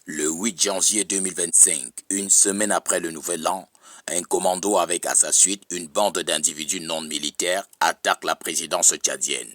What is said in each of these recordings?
Le 8 janvier 2025, une semaine après le Nouvel An, un commando avec à sa suite une bande d'individus non militaires attaque la présidence tchadienne.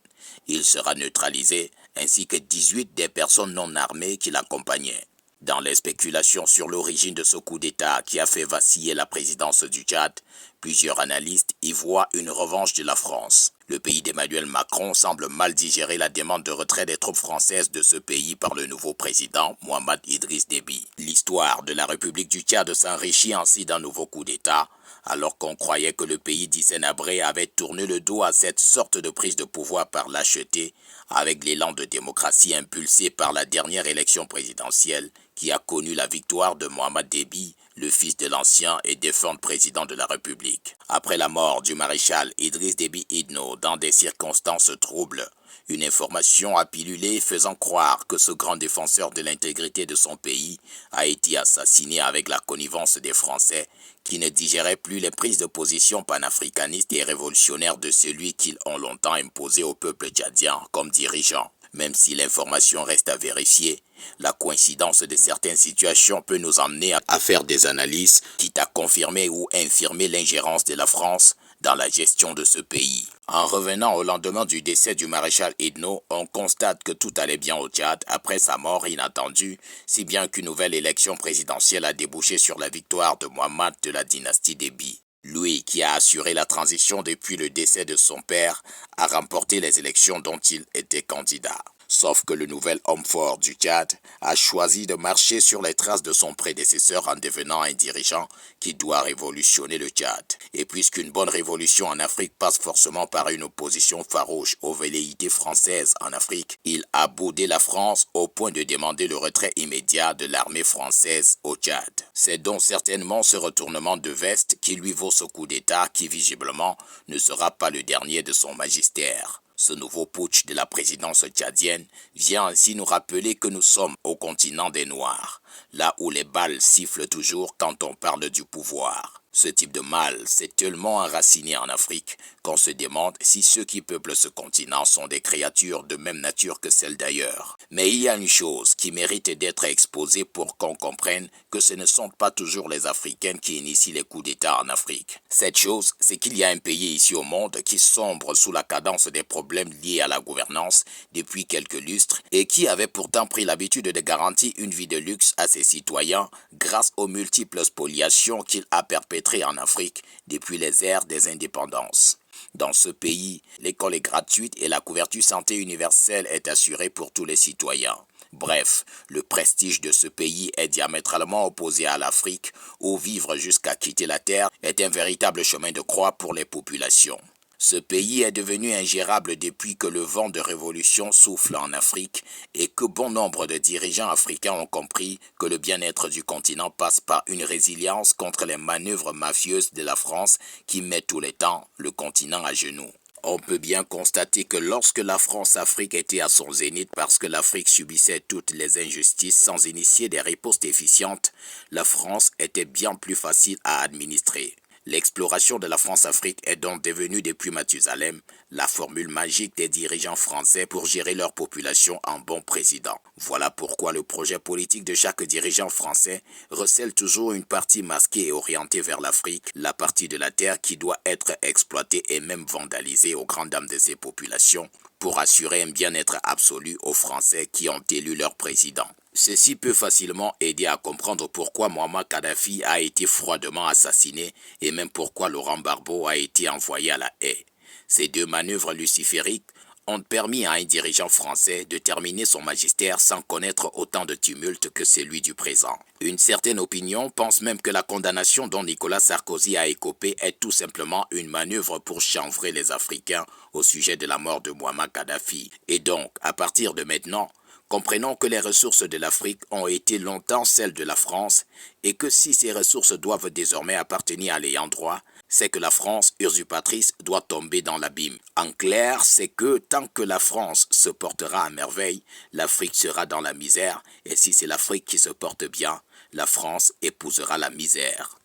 Il sera neutralisé ainsi que 18 des personnes non armées qui l'accompagnaient. Dans les spéculations sur l'origine de ce coup d'État qui a fait vaciller la présidence du Tchad, plusieurs analystes y voient une revanche de la France. Le pays d'Emmanuel Macron semble mal digérer la demande de retrait des troupes françaises de ce pays par le nouveau président Mohamed Idriss Déby. L'histoire de la République du Tchad s'enrichit ainsi d'un nouveau coup d'État, alors qu'on croyait que le pays d'Hissène-Habré avait tourné le dos à cette sorte de prise de pouvoir par lâcheté, avec l'élan de démocratie impulsé par la dernière élection présidentielle qui a connu la victoire de Mohamed Déby, le fils de l'ancien et défunt président de la République. Après la mort du maréchal Idriss Déby Itno dans des circonstances troubles, une information a pullulé faisant croire que ce grand défenseur de l'intégrité de son pays a été assassiné avec la connivence des Français qui ne digéraient plus les prises de position panafricanistes et révolutionnaires de celui qu'ils ont longtemps imposé au peuple tchadien comme dirigeant. Même si l'information reste à vérifier, la coïncidence de certaines situations peut nous emmener à faire des analyses, quitte à confirmer ou infirmer l'ingérence de la France dans la gestion de ce pays. En revenant au lendemain du décès du maréchal Idno, on constate que tout allait bien au Tchad après sa mort inattendue, si bien qu'une nouvelle élection présidentielle a débouché sur la victoire de Mohamed de la dynastie Déby. Lui, qui a assuré la transition depuis le décès de son père, a remporté les élections dont il était candidat. Sauf que le nouvel homme fort du Tchad a choisi de marcher sur les traces de son prédécesseur en devenant un dirigeant qui doit révolutionner le Tchad. Et puisqu'une bonne révolution en Afrique passe forcément par une opposition farouche aux velléités françaises en Afrique, il a boudé la France au point de demander le retrait immédiat de l'armée française au Tchad. C'est donc certainement ce retournement de veste qui lui vaut ce coup d'État qui visiblement ne sera pas le dernier de son magistère. Ce nouveau putsch de la présidence tchadienne vient ainsi nous rappeler que nous sommes au continent des Noirs, là où les balles sifflent toujours quand on parle du pouvoir. Ce type de mal s'est tellement enraciné en Afrique qu'on se demande si ceux qui peuplent ce continent sont des créatures de même nature que celles d'ailleurs. Mais il y a une chose qui mérite d'être exposée pour qu'on comprenne que ce ne sont pas toujours les Africains qui initient les coups d'État en Afrique. Cette chose, c'est qu'il y a un pays ici au monde qui sombre sous la cadence des problèmes liés à la gouvernance depuis quelques lustres et qui avait pourtant pris l'habitude de garantir une vie de luxe à ses citoyens grâce aux multiples spoliations qu'il a perpétrées en Afrique depuis les ères des indépendances. Dans ce pays, l'école est gratuite et la couverture santé universelle est assurée pour tous les citoyens. Bref, le prestige de ce pays est diamétralement opposé à l'Afrique, où vivre jusqu'à quitter la terre est un véritable chemin de croix pour les populations. Ce pays est devenu ingérable depuis que le vent de révolution souffle en Afrique et que bon nombre de dirigeants africains ont compris que le bien-être du continent passe par une résilience contre les manœuvres mafieuses de la France qui met tout le temps le continent à genoux. On peut bien constater que lorsque la France-Afrique était à son zénith parce que l'Afrique subissait toutes les injustices sans initier des ripostes efficientes, la France était bien plus facile à administrer. L'exploration de la France-Afrique est donc devenue depuis Mathusalem la formule magique des dirigeants français pour gérer leur population en bon président. Voilà pourquoi le projet politique de chaque dirigeant français recèle toujours une partie masquée et orientée vers l'Afrique, la partie de la terre qui doit être exploitée et même vandalisée aux grandes dames de ces populations pour assurer un bien-être absolu aux Français qui ont élu leur président. Ceci peut facilement aider à comprendre pourquoi Muammar Kadhafi a été froidement assassiné et même pourquoi Laurent Gbagbo a été envoyé à la haie. Ces deux manœuvres lucifériques ont permis à un dirigeant français de terminer son magistère sans connaître autant de tumulte que celui du présent. Une certaine opinion pense même que la condamnation dont Nicolas Sarkozy a écopé est tout simplement une manœuvre pour chanvrer les Africains au sujet de la mort de Muammar Kadhafi. Et donc, à partir de maintenant, comprenons que les ressources de l'Afrique ont été longtemps celles de la France et que si ces ressources doivent désormais appartenir à l'ayant droit, c'est que la France usurpatrice doit tomber dans l'abîme. En clair, c'est que tant que la France se portera à merveille, l'Afrique sera dans la misère et si c'est l'Afrique qui se porte bien, la France épousera la misère.